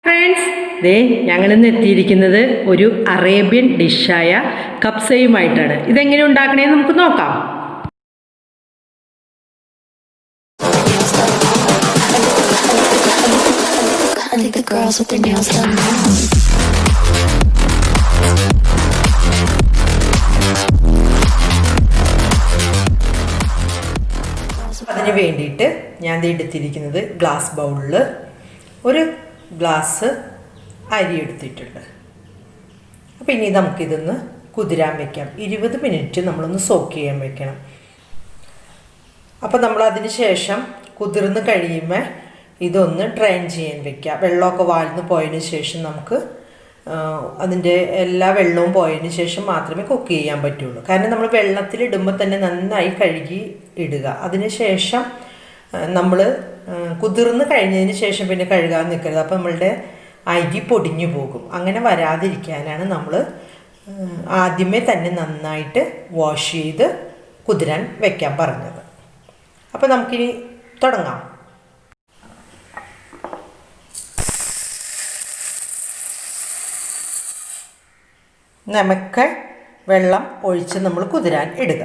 Friends, ഞങ്ങൾ ഇന്ന് എത്തിയിരിക്കുന്നത് ഒരു അറേബ്യൻ ഡിഷായ കബ്സയുമായിട്ടാണ്. ഇതെങ്ങനെ ഉണ്ടാക്കണേന്ന് നമുക്ക് നോക്കാം. അതിന് വേണ്ടിയിട്ട് ഞാൻ എടുത്തിരിക്കുന്നത് ഗ്ലാസ് ബൗളിൽ ഒരു ഗ്ലാസ് അരി എടുത്തിട്ടുണ്ട്. അപ്പോൾ ഇനി നമുക്കിതൊന്ന് കുതിരാൻ വെക്കാം. 20 മിനിറ്റ് നമ്മളൊന്ന് സോക്ക് ചെയ്യാൻ വെക്കണം. അപ്പോൾ നമ്മളതിന് ശേഷം കുതിർന്ന് കഴിയുമ്പോൾ ഇതൊന്ന് ഡ്രെയിൻ ചെയ്യാൻ വെക്കുക. വെള്ളമൊക്കെ വാഴ്ന്ന് പോയതിന് ശേഷം നമുക്ക് അതിൻ്റെ എല്ലാ വെള്ളവും പോയതിന് ശേഷം മാത്രമേ കുക്ക് ചെയ്യാൻ പറ്റുള്ളൂ. കാരണം നമ്മൾ വെള്ളത്തിലിടുമ്പോൾ തന്നെ നന്നായി കഴുകി ഇടുക. അതിന് ശേഷം നമ്മൾ കുതിർന്ന് കഴിഞ്ഞതിന് ശേഷം പിന്നെ കഴുകാൻ നിൽക്കരുത്. അപ്പോൾ നമ്മളുടെ അരി പൊടിഞ്ഞു പോകും. അങ്ങനെ വരാതിരിക്കാനാണ് നമ്മൾ ആദ്യമേ തന്നെ നന്നായിട്ട് വാഷ് ചെയ്ത് കുതിരാൻ വെക്കാൻ പറഞ്ഞത്. അപ്പോൾ നമുക്കിനി തുടങ്ങാം. നമുക്ക് വെള്ളം ഒഴിച്ച് നമ്മൾ കുതിരാൻ ഇടുക.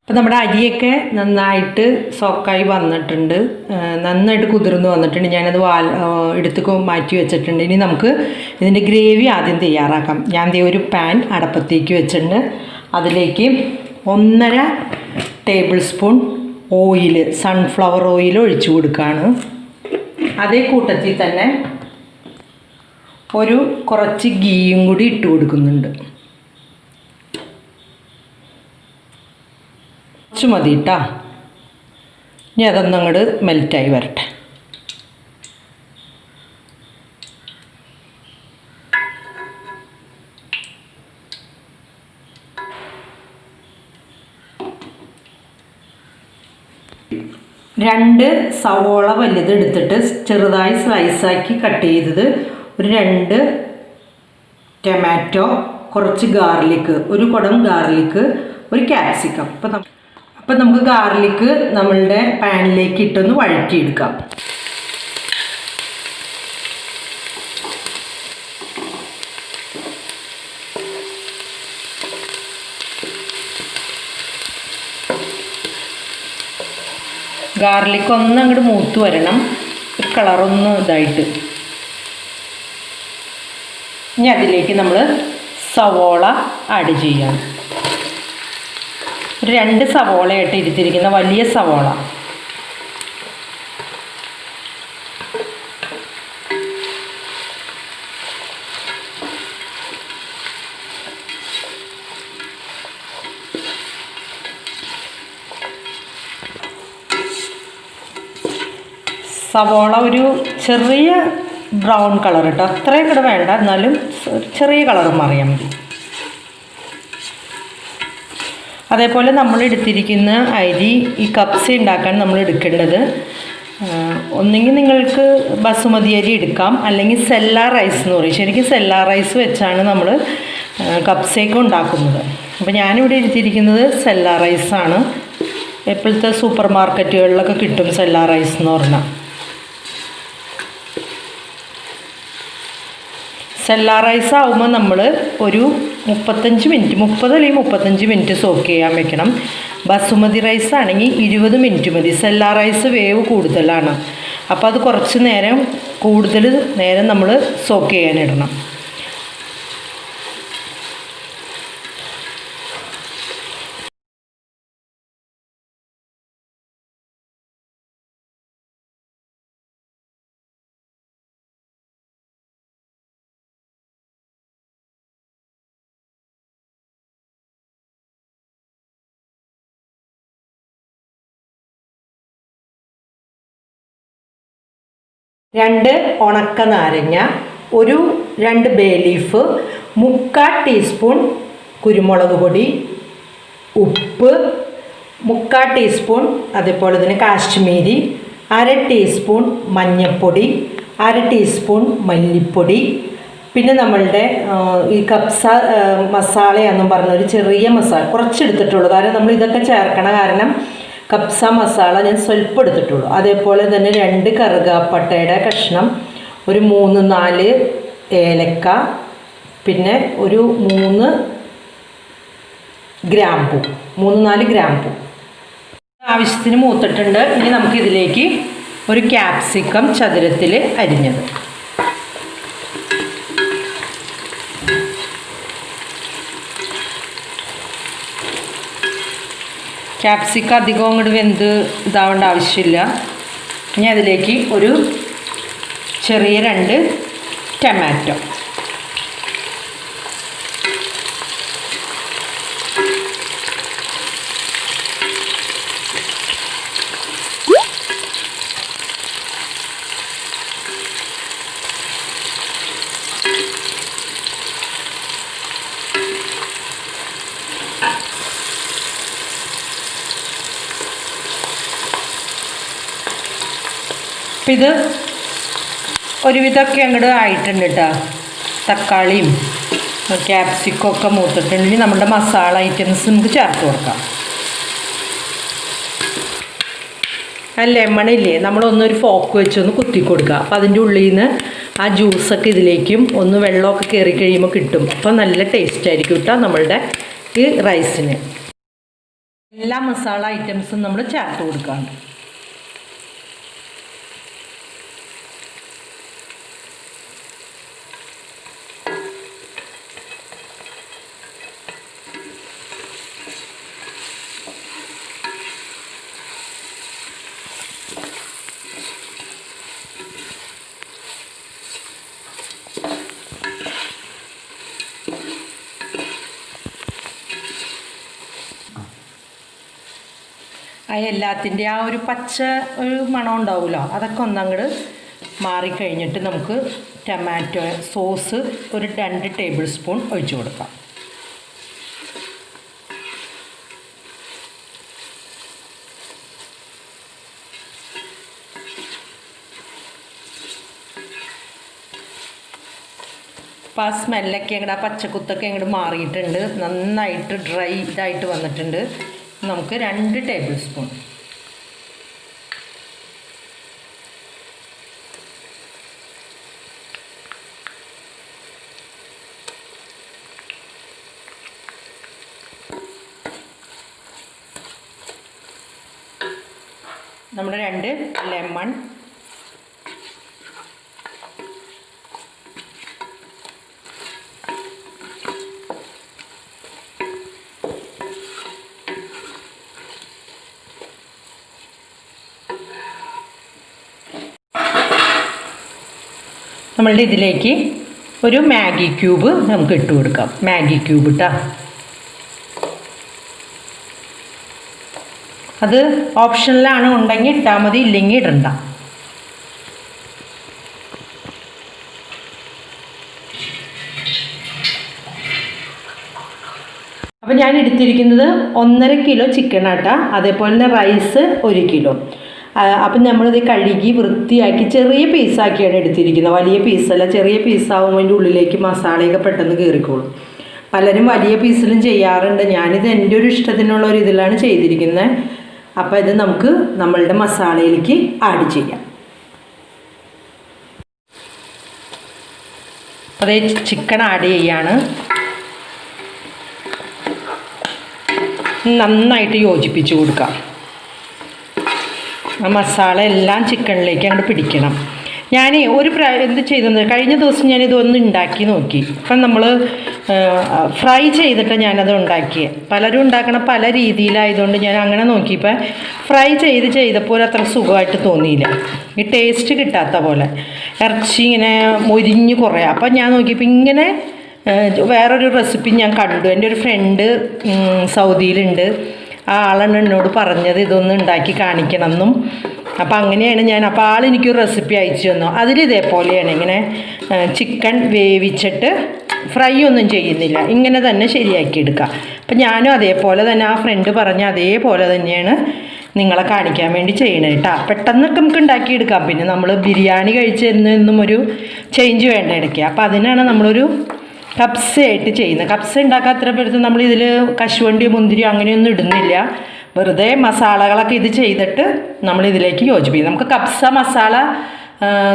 അപ്പോൾ നമ്മുടെ അരിയൊക്കെ നന്നായിട്ട് സോക്കായി വന്നിട്ടുണ്ട്, നന്നായിട്ട് കുതിർന്ന് വന്നിട്ടുണ്ട്. ഞാനത് എടുത്ത് മാറ്റി വെച്ചിട്ടുണ്ട്. ഇനി നമുക്ക് ഇതിൻ്റെ ഗ്രേവി ആദ്യം തയ്യാറാക്കാം. ഞാൻ ഒരു പാൻ അടപ്പത്തേക്ക് വെച്ചിട്ടുണ്ട്. അതിലേക്ക് 1.5 table spoon oil, sunflower oil ഒഴിച്ചു കൊടുക്കുകയാണ്. അതേ കൂട്ടത്തിൽ തന്നെ കുറച്ച് ഗീയും കൂടി ഇട്ട് കൊടുക്കുന്നുണ്ട്. കുറച്ച് മതി കേട്ടോ. ഇനി അതൊന്നങ്ങോട്ട് മെൽറ്റായി വരട്ടെ. രണ്ട് സവോള വലുത് എടുത്തിട്ട് ചെറുതായി സ്ലൈസാക്കി കട്ട് ചെയ്തത്, 2 ടൊമാറ്റോ, കുറച്ച് ഗാർലിക്ക്, 1 കുടം ഗാർലിക്ക്, 1 ക്യാപ്സിക്കം. അപ്പം നമുക്ക് ഗാർലിക്ക് നമ്മളുടെ പാനിലേക്ക് ഇട്ടൊന്ന് വഴറ്റിയെടുക്കാം. ഗാർലിക്ക് ഒന്ന് അങ്ങോട്ട് മൂത്ത് വരണം, കളറൊന്ന് ഇതായിട്ട്. ഇനി അതിലേക്ക് നമ്മൾ സവോള ആഡ് ചെയ്യാം. 2 സവോളയായിട്ട് ഇരുത്തിരിക്കുന്ന വലിയ സവോള. സവോള ഒരു ചെറിയ ബ്രൗൺ കളർ കേട്ടോ, അത്രയും കൂടെ വേണ്ട, എന്നാലും ചെറിയ കളറും അറിയാൻ മതി. അതേപോലെ നമ്മൾ എടുത്തിരിക്കുന്ന അരി, ഈ കബ്സ ഉണ്ടാക്കാൻ നമ്മൾ എടുക്കേണ്ടത് ഒന്നെങ്കിൽ നിങ്ങൾക്ക് ബസുമതി അരി എടുക്കാം, അല്ലെങ്കിൽ സെല്ലാ റൈസ് എന്ന് പറയും. ശരിക്കും സെല്ലാ റൈസ് വെച്ചാണ് നമ്മൾ കബ്സയൊക്കെ ഉണ്ടാക്കുന്നത്. അപ്പോൾ ഞാനിവിടെ എടുത്തിരിക്കുന്നത് സെല്ലാ റൈസാണ്. ഇപ്പോഴത്തെ സൂപ്പർ മാർക്കറ്റുകളിലൊക്കെ കിട്ടും സെല്ലാ റൈസ് എന്ന് പറഞ്ഞാൽ. സെല്ലാ റൈസ് ആകുമ്പോൾ നമ്മൾ ഒരു 30 അല്ലെങ്കിൽ 35 മിനിറ്റ് സോക്ക് ചെയ്യാൻ വെക്കണം. ബസുമതി റൈസ് ആണെങ്കിൽ 20 മിനിറ്റ് മതി. സെല്ലാ റൈസ് വേവ് കൂടുതലാണ്, അപ്പോൾ അത് കുറച്ച് നേരം കൂടുതൽ നേരം നമ്മൾ സോക്ക് ചെയ്യാനിടണം. രണ്ട് ഉണക്ക നാരങ്ങ, 2 ബേ ലീഫ്, 3/4 ടീസ്പൂൺ കുരുമുളക് പൊടി, ഉപ്പ് 3/4 ടീസ്പൂൺ, അതേപോലെ തന്നെ കാശ്മീരി, 1/2 ടീസ്പൂൺ മഞ്ഞൾപ്പൊടി, 1/2 ടീസ്പൂൺ മല്ലിപ്പൊടി, പിന്നെ നമ്മളുടെ ഈ കബ്സ മസാലയെന്നും പറഞ്ഞൊരു ചെറിയ മസാല കുറച്ചെടുത്തിട്ടുള്ളൂ. കാരണം നമ്മൾ ഇതൊക്കെ ചേർക്കണ കാരണം കബ്സ മസാല ഞാൻ സ്വല്പം എടുത്തിട്ടുള്ളൂ. അതേപോലെ തന്നെ 2 കറുകാപ്പട്ടയുടെ കഷ്ണം, ഒരു 3-4 ഏലക്ക, പിന്നെ ഒരു 3-4 ഗ്രാമ്പൂ. ആവശ്യത്തിന് മൂത്തിട്ടുണ്ട്. ഇനി നമുക്കിതിലേക്ക് ഒരു ക്യാപ്സിക്കം ചതുരത്തിൽ അരിഞ്ഞത്. ക്യാപ്സിക്കം അധികം അങ്ങോട്ട് വെന്ത് ഇതാവേണ്ട ആവശ്യമില്ല. ഇനി അതിലേക്ക് ഒരു ചെറിയ 2 ടൊമാറ്റോ. അപ്പം ഇത് ഒരുവിധമൊക്കെ അങ്ങോട്ട് ആയിട്ടുണ്ട് കേട്ടോ. തക്കാളിയും ക്യാപ്സിക്കും ഒക്കെ മൂത്തിട്ടുണ്ടെങ്കിൽ നമ്മുടെ മസാല ഐറ്റംസ് നമുക്ക് ചേർത്ത് കൊടുക്കാം. ആ ലെമണില്ലേ, നമ്മളൊന്നൊരു ഫോക്ക് വെച്ചൊന്ന് കുത്തി കൊടുക്കുക. അപ്പോൾ അതിൻ്റെ ഉള്ളിൽ നിന്ന് ആ ജ്യൂസൊക്കെ ഇതിലേക്കും ഒന്ന് വെള്ളമൊക്കെ കയറി കഴിയുമ്പോൾ കിട്ടും. അപ്പോൾ നല്ല ടേസ്റ്റ് ആയിരിക്കും കേട്ടോ നമ്മളുടെ ഈ റൈസിന്. എല്ലാ മസാല ഐറ്റംസും നമ്മൾ ചേർത്ത് കൊടുക്കാറുണ്ട്. എല്ലാത്തിൻ്റെ ആ ഒരു പച്ച ഒരു മണം ഉണ്ടാവുമല്ലോ, അതൊക്കെ ഒന്നങ്ങോട്ട് മാറിക്കഴിഞ്ഞിട്ട് നമുക്ക് ടൊമാറ്റോ സോസ് ഒരു 2 ടേബിൾ സ്പൂൺ ഒഴിച്ചു കൊടുക്കാം. അപ്പോൾ ആ സ്മെല്ലൊക്കെ അങ്ങോട്ട് ആ പച്ചക്കുത്തൊക്കെ അങ്ങോട്ട് മാറിയിട്ടുണ്ട്. നന്നായിട്ട് ഡ്രൈ ഇതായിട്ട് വന്നിട്ടുണ്ട്. നമുക്ക് 2 ടേബിൾ സ്പൂൺ നമ്മുടെ 2 ലെമൺ, നമ്മളുടെ ഇതിലേക്ക് ഒരു മാഗി ക്യൂബ് നമുക്ക് ഇട്ട് കൊടുക്കാം. മാഗി ക്യൂബ് ഇട്ടാ അത് ഓപ്ഷനിലാണ്, ഉണ്ടെങ്കിൽ ഇട്ടാൽ മതി, ഇല്ലെങ്കിൽ ഇടണ്ട. അപ്പം ഞാൻ എടുത്തിരിക്കുന്നത് 1.5 കിലോ ചിക്കൻ ആട്ടാ, അതേപോലെ തന്നെ റൈസ് 1 കിലോ. അപ്പം നമ്മളിത് കഴുകി വൃത്തിയാക്കി ചെറിയ പീസാക്കിയാണ് എടുത്തിരിക്കുന്നത്. വലിയ പീസല്ല, ചെറിയ പീസാവുമ്പോൾ അതിൻ്റെ ഉള്ളിലേക്ക് മസാലയൊക്കെ പെട്ടെന്ന് കയറിക്കോളും. പലരും വലിയ പീസിലും ചെയ്യാറുണ്ട്. ഞാനിത് എൻ്റെ ഒരു ഇഷ്ടത്തിനുള്ള ഒരു ഇതിലാണ് ചെയ്തിരിക്കുന്നത്. അപ്പോൾ ഇത് നമുക്ക് നമ്മളുടെ മസാലയിലേക്ക് ആഡ് ചെയ്യാം. അതേ ചിക്കൻ ആഡ് ചെയ്യാണ്. നന്നായിട്ട് യോജിപ്പിച്ച് കൊടുക്കാം. ആ മസാല എല്ലാം ചിക്കനിലേക്ക് അങ്ങോട്ട് പിടിക്കണം. ഞാൻ എന്ത് ചെയ്തെന്ന്, കഴിഞ്ഞ ദിവസം ഞാനിതൊന്ന് ഉണ്ടാക്കി നോക്കി. അപ്പം നമ്മൾ ഫ്രൈ ചെയ്തിട്ട് ഞാനത് ഉണ്ടാക്കിയത്. പലരും ഉണ്ടാക്കണ പല രീതിയിലായതുകൊണ്ട് ഞാൻ അങ്ങനെ നോക്കിയപ്പോൾ ഫ്രൈ ചെയ്തപ്പോൾ അത്ര സുഖമായിട്ട് തോന്നിയില്ല. ഈ ടേസ്റ്റ് കിട്ടാത്ത പോലെ ഇറച്ചി ഇങ്ങനെ മൊരിഞ്ഞ് കുറയാം. അപ്പം ഞാൻ നോക്കിയപ്പോൾ ഇങ്ങനെ വേറൊരു റെസിപ്പി ഞാൻ കണ്ടു. എൻ്റെ ഒരു ഫ്രണ്ട് സൗദിയിലുണ്ട്. ആ ആളാണ് എന്നോട് പറഞ്ഞത് ഇതൊന്ന് ഉണ്ടാക്കി കാണിക്കണമെന്നും. അപ്പോൾ അങ്ങനെയാണ് ഞാൻ, അപ്പോൾ ആളെനിക്കൊരു റെസിപ്പി അയച്ചു തന്നു. അതിലിതേപോലെയാണ്, ഇങ്ങനെ ചിക്കൻ വേവിച്ചിട്ട് ഫ്രൈ ഒന്നും ചെയ്യുന്നില്ല, ഇങ്ങനെ തന്നെ ശരിയാക്കിയെടുക്കുക. അപ്പം ഞാനും അതേപോലെ തന്നെ ആ ഫ്രണ്ട് പറഞ്ഞ അതേപോലെ തന്നെയാണ് നിങ്ങളെ കാണിക്കാൻ വേണ്ടി ചെയ്യണത് കേട്ടോ. പെട്ടെന്നൊക്കെ നമുക്ക് ഉണ്ടാക്കിയെടുക്കാം. പിന്നെ നമ്മൾ ബിരിയാണി കഴിച്ചെന്നും ഒരു ചേഞ്ച് വേണ്ട ഇടയ്ക്ക്. അപ്പോൾ അതിനാണ് നമ്മളൊരു കബ്സയായിട്ട് ചെയ്യുന്നത്. കബ്സ ഉണ്ടാക്കാൻ അത്ര പേർക്ക് നമ്മളിതിൽ കശുവണ്ടിയോ മുന്തിരിയോ അങ്ങനെയൊന്നും ഇടുന്നില്ല. വെറുതെ മസാലകളൊക്കെ ഇത് ചെയ്തിട്ട് നമ്മളിതിലേക്ക് യോജിപ്പിക്കും. നമുക്ക് കബ്സ മസാല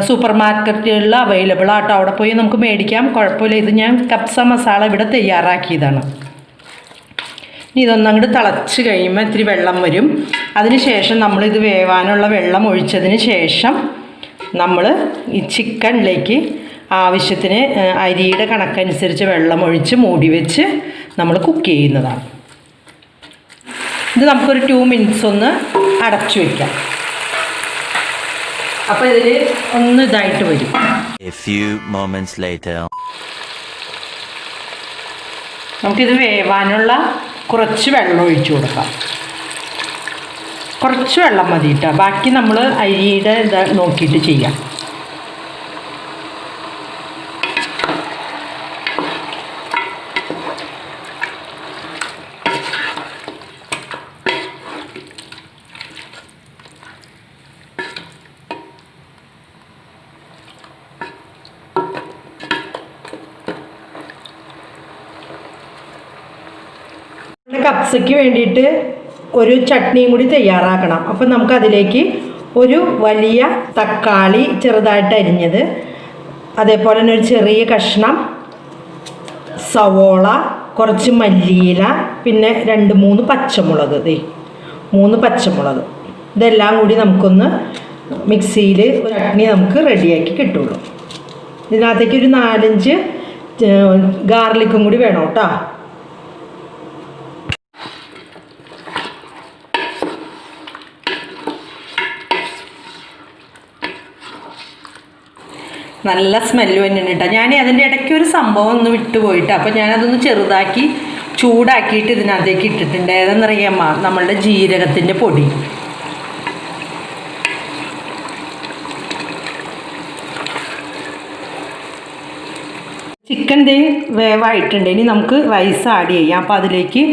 സൂപ്പർ മാർക്കറ്റുകളിൽ അവൈലബിൾ ആട്ടോ. അവിടെ പോയി നമുക്ക് മേടിക്കാം, കുഴപ്പമില്ല. ഇത് ഞാൻ കപ്സ മസാല ഇവിടെ തയ്യാറാക്കിയതാണ്. ഇനി ഇതൊന്നങ്ങോട്ട് തിളച്ച് കഴിയുമ്പോൾ ഇത്തിരി വെള്ളം വരും. അതിന് ശേഷം നമ്മളിത് വേവാനുള്ള വെള്ളം ഒഴിച്ചതിന് ശേഷം നമ്മൾ ഈ ചിക്കനിലേക്ക് ആവശ്യത്തിന് അരിയുടെ കണക്കനുസരിച്ച് വെള്ളം ഒഴിച്ച് മൂടി വെച്ച് നമ്മൾ കുക്ക് ചെയ്യുന്നതാണ്. ഇത് നമുക്കൊരു 2 മിനിറ്റ്സ് ഒന്ന് അടച്ചു വയ്ക്കാം. അപ്പോൾ ഇതിൽ ഒന്ന് ഇതായിട്ട് വരും. നമുക്കിത് വേവാനുള്ള കുറച്ച് വെള്ളം ഒഴിച്ചു കൊടുക്കാം. കുറച്ച് വെള്ളം മതി കേട്ടോ. ബാക്കി നമ്മൾ അരിയുടെ ഇത് നോക്കിയിട്ട് ചെയ്യാം. കപ്സയ്ക്ക് വേണ്ടിയിട്ട് ഒരു ചട്നിയും കൂടി തയ്യാറാക്കണം. അപ്പം നമുക്കതിലേക്ക് ഒരു വലിയ തക്കാളി ചെറുതായിട്ട് അരിഞ്ഞത്, അതേപോലെ തന്നെ ഒരു ചെറിയ കഷ്ണം സവോള, കുറച്ച് മല്ലിയില, പിന്നെ 2-3 പച്ചമുളക്, 3 പച്ചമുളക്, ഇതെല്ലാം കൂടി നമുക്കൊന്ന് മിക്സിയിൽ ചട്നി നമുക്ക് റെഡിയാക്കി കിട്ടുള്ളൂ. ഇതിനകത്തേക്ക് ഒരു 4-5 ഗാർലിക്കും കൂടി വേണം കേട്ടോ. നല്ല സ്മെല്ല് തന്നെയാണ് കേട്ടോ. ഞാൻ അതിൻ്റെ ഇടയ്ക്ക് ഒരു സംഭവം ഒന്ന് വിട്ടുപോയിട്ട്, അപ്പോൾ ഞാനതൊന്ന് ചെറുതാക്കി ചൂടാക്കിയിട്ട് ഇതിനകത്തേക്ക് ഇട്ടിട്ടുണ്ട്. ഏതെന്നറിയാമോ? നമ്മളുടെ ജീരകത്തിൻ്റെ പൊടി. ചിക്കൻ വേവായിട്ടുണ്ട്. ഇനി നമുക്ക് റൈസ് ആഡ് ചെയ്യാം. അപ്പോൾ അതിലേക്ക്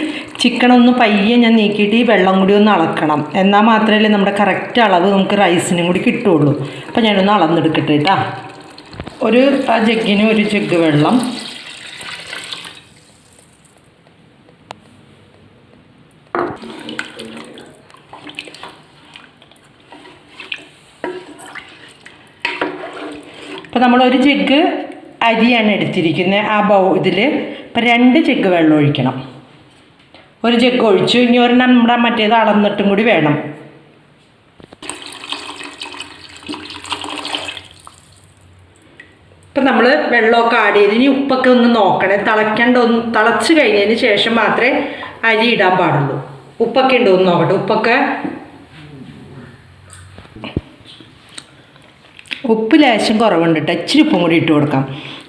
ചിക്കൻ ഒന്ന് പയ്യെ ഞാൻ നീക്കിയിട്ട് ഈ വെള്ളം കൂടി ഒന്ന് അളക്കണം. എന്നാൽ മാത്രമല്ലേ നമ്മുടെ കറക്റ്റ് അളവ് നമുക്ക് റൈസിനും കൂടി കിട്ടുള്ളൂ. അപ്പോൾ ഞാനൊന്ന് അളന്നെടുക്കട്ടെ കേട്ടോ. ഒരു ജഗ്ഗിന് 1 ജഗ്ഗ് വെള്ളം. അപ്പോൾ നമ്മൾ 1 ജഗ്ഗ് അരിയാണ് എടുത്തിരിക്കുന്നത്. ആ ഇതിൽ ഇപ്പം 2 ജഗ്ഗ് വെള്ളം ഒഴിക്കണം. 1 ജഗ്ഗ് ഒഴിച്ചു. ഇനി ഒരെണ്ണം നമ്മുടെ മറ്റേത് അളന്നിട്ടും കൂടി വേണം. ഇപ്പം നമ്മൾ വെള്ളമൊക്കെ ആഡ് ചെയ്ത് ഇനി ഉപ്പൊക്കെ ഒന്ന് നോക്കണേ. തിളച്ച് കഴിഞ്ഞതിന് ശേഷം മാത്രമേ അരി ഇടാൻ പാടുള്ളൂ. ഉപ്പൊക്കെ ഉണ്ടോ എന്ന് നോക്കട്ടെ. ഉപ്പ് ലേശം കുറവുണ്ട് കേട്ടോ. ഇച്ചിരി ഉപ്പും കൂടി ഇട്ട് കൊടുക്കാം.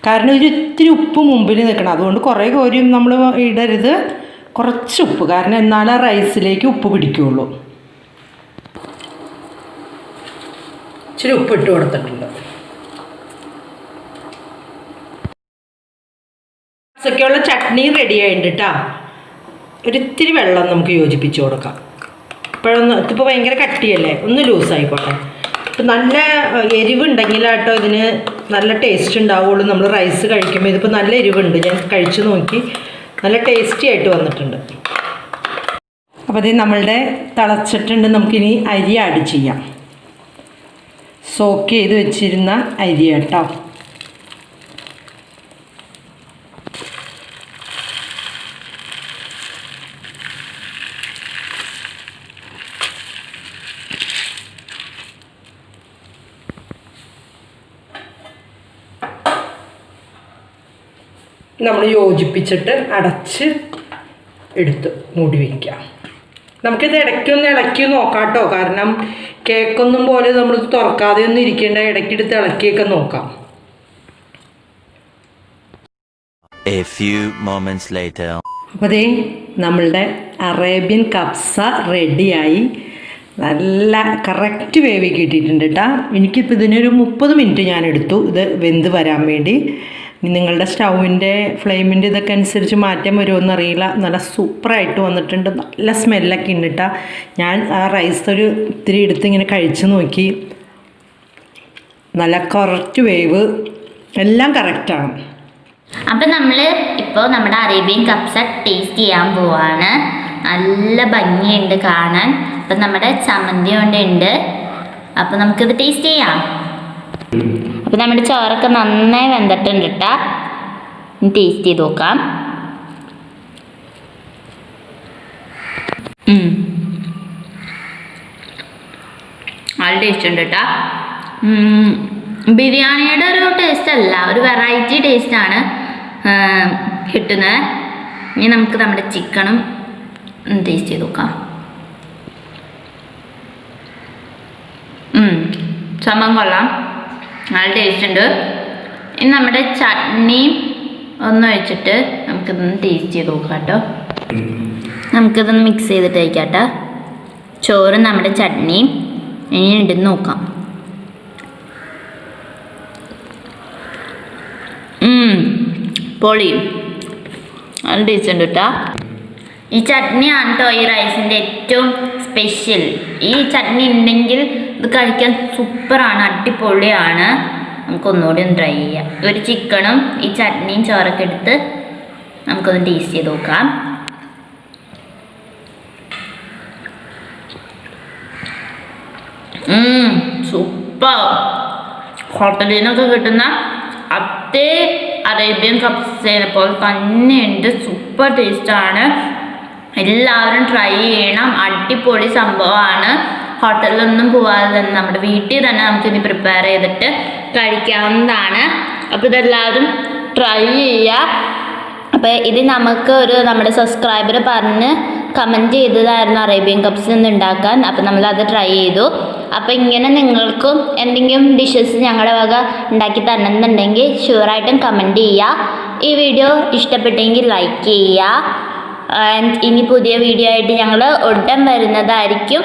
കാരണം ഇത്തിരി ഉപ്പ് മുമ്പിൽ നിൽക്കണം. അതുകൊണ്ട് കുറേ കോരിയും നമ്മൾ ഇടരുത്. കുറച്ച് ഉപ്പ്, കാരണം എന്നാലേ റൈസിലേക്ക് ഉപ്പ് പിടിക്കുകയുള്ളൂ. ഇച്ചിരി ഉപ്പ് ഇട്ട് കൊടുത്തിട്ടുണ്ട്. കപ്സയ്ക്കുള്ള ചട്നി റെഡി ആയിട്ടുണ്ട് കേട്ടോ. ഒരിത്തിരി വെള്ളം നമുക്ക് യോജിപ്പിച്ച് കൊടുക്കാം. ഇതിപ്പോൾ ഭയങ്കര കട്ടിയല്ലേ, ഒന്ന് ലൂസായിക്കോട്ടെ. ഇപ്പം നല്ല എരിവുണ്ടെങ്കിലാട്ടോ ഇതിന് നല്ല ടേസ്റ്റ് ഉണ്ടാവുള്ളൂ. നമ്മൾ റൈസ് കഴിക്കുമ്പോൾ ഇതിപ്പോൾ നല്ല എരിവുണ്ട്. ഞാൻ കഴിച്ചു നോക്കി, നല്ല ടേസ്റ്റി ആയിട്ട് വന്നിട്ടുണ്ട്. അപ്പോൾ ഇത് നമ്മളുടെ തിളച്ചിട്ടുണ്ട്. നമുക്കിനി അരി ആഡ് ചെയ്യാം. സോക്ക് ചെയ്ത് വെച്ചിരുന്ന അരി കേട്ടോ. നമ്മൾ യോജിപ്പിച്ചിട്ട് അടച്ച് എടുത്ത് മൂടി വയ്ക്കാം. നമുക്കിത് ഇടയ്ക്കൊന്ന് ഇളക്കി നോക്കാം കേട്ടോ. കാരണം കേക്കൊന്നും പോലെ നമ്മൾ തുറക്കാതെ ഒന്നും ഇരിക്കേണ്ട, ഇടയ്ക്കെടുത്ത് ഇളക്കിയൊക്കെ നോക്കാം. അപ്പോൾ അതേ നമ്മളുടെ അറേബ്യൻ കപ്സ റെഡിയായി. നല്ല കറക്റ്റ് വേവി കിട്ടിയിട്ടുണ്ട് കേട്ടോ. എനിക്കിപ്പോൾ ഇതിനൊരു 30 മിനിറ്റ് ഞാൻ എടുത്തു ഇത് വെന്ത് വരാൻ വേണ്ടി. നിങ്ങളുടെ സ്റ്റൗവിൻ്റെ ഫ്ലെയിമിൻ്റെ ഇതൊക്കെ അനുസരിച്ച് മാറ്റം വരുമോയെന്ന് അറിയില്ല. നല്ല സൂപ്പറായിട്ട് വന്നിട്ടുണ്ട്. നല്ല സ്മെല്ലൊക്കെ ഉണ്ട് കേട്ടോ. ഞാൻ ആ റൈസ് ഒരു ഇത്തിരി എടുത്ത് ഇങ്ങനെ കഴിച്ച് നോക്കി. നല്ല കറക്റ്റ് വേവ്, എല്ലാം കറക്റ്റാണ്. അപ്പം നമ്മൾ ഇപ്പോൾ നമ്മുടെ അറേബ്യൻ കപ്സ ടേസ്റ്റ് ചെയ്യാൻ പോവാണ്. നല്ല ഭംഗിയുണ്ട് കാണാൻ. അപ്പം നമ്മുടെ ചമ്മന്തി കൊണ്ടുണ്ട്. അപ്പം നമുക്കിത് ടേസ്റ്റ് ചെയ്യാം. അപ്പോൾ നമ്മുടെ ചോറൊക്കെ നന്നായി വെന്തിട്ടുണ്ട് കേട്ടോ. ടേസ്റ്റ് ചെയ്ത് നോക്കാം. നല്ല ടേസ്റ്റ് ഉണ്ട് കേട്ടോ. ബിരിയാണിയുടെ ഒരു ടേസ്റ്റ് അല്ല, ഒരു വെറൈറ്റി ടേസ്റ്റാണ് കിട്ടുന്നത്. ഇനി നമുക്ക് നമ്മുടെ ചിക്കനും ടേസ്റ്റ് ചെയ്ത് നോക്കാം. സംഭവം കൊള്ളാം, നല്ല ടേസ്റ്റ് ഉണ്ട്. ഇനി നമ്മുടെ ചട്നിയും ഒന്ന് വെച്ചിട്ട് നമുക്കിതൊന്ന് ടേസ്റ്റ് ചെയ്ത് നോക്കാം കേട്ടോ. നമുക്കിതൊന്ന് മിക്സ് ചെയ്തിട്ട് കഴിക്കാം കേട്ടോ. ചോറും നമ്മുടെ ചട്നിയും ഇനി ഇടുന്ന് നോക്കാം. പൊളി, നല്ല ടേസ്റ്റ് ഉണ്ട് കേട്ടോ. ഈ ചട്നിയാണ് കേട്ടോ ഈ റൈസിൻ്റെ ഏറ്റവും സ്പെഷ്യൽ. ഈ ചട്നി ഉണ്ടെങ്കിൽ ഇത് കഴിക്കാൻ സൂപ്പറാണ്, അടിപൊളിയാണ്. നമുക്കൊന്നുകൂടി ഒന്ന് ട്രൈ ചെയ്യാം. ഒരു ചിക്കനും ഈ ചട്നിയും ചോറൊക്കെ എടുത്ത് നമുക്കൊന്ന് ടേസ്റ്റ് ചെയ്ത് നോക്കാം. സൂപ്പർ. ഹോട്ടലിൽ നിന്നൊക്കെ കിട്ടുന്ന അതേ അറേബ്യൻ കപ്സേനെ പോലെ തന്നെയുണ്ട്. സൂപ്പർ ടേസ്റ്റാണ്. എല്ലാവരും ട്രൈ ചെയ്യണം, അടിപൊളി സംഭവമാണ്. ഹോട്ടലിലൊന്നും പോവാതെ തന്നെ നമ്മുടെ വീട്ടിൽ തന്നെ നമുക്കിനി പ്രിപ്പയർ ചെയ്തിട്ട് കഴിക്കാവുന്നതാണ്. അപ്പോൾ ഇതെല്ലാവരും ട്രൈ ചെയ്യുക. അപ്പോൾ ഇത് നമുക്ക് നമ്മുടെ സബ്സ്ക്രൈബർ പറഞ്ഞ് കമൻറ്റ് ചെയ്തതായിരുന്നു അറേബ്യൻ കപ്സ് ഒന്ന് ഉണ്ടാക്കാൻ. അപ്പോൾ നമ്മളത് ട്രൈ ചെയ്തു. അപ്പോൾ ഇങ്ങനെ നിങ്ങൾക്കും എന്തെങ്കിലും ഡിഷസ് ഞങ്ങളുടെ വക ഉണ്ടാക്കി തരണമെന്നുണ്ടെങ്കിൽ ഷുവറായിട്ടും കമൻറ്റ് ചെയ്യുക. ഈ വീഡിയോ ഇഷ്ടപ്പെട്ടെങ്കിൽ ലൈക്ക് ചെയ്യുക. ഇനി പുതിയ വീഡിയോ ആയിട്ട് ഞങ്ങൾ ഉടൻ വരുന്നതായിരിക്കും.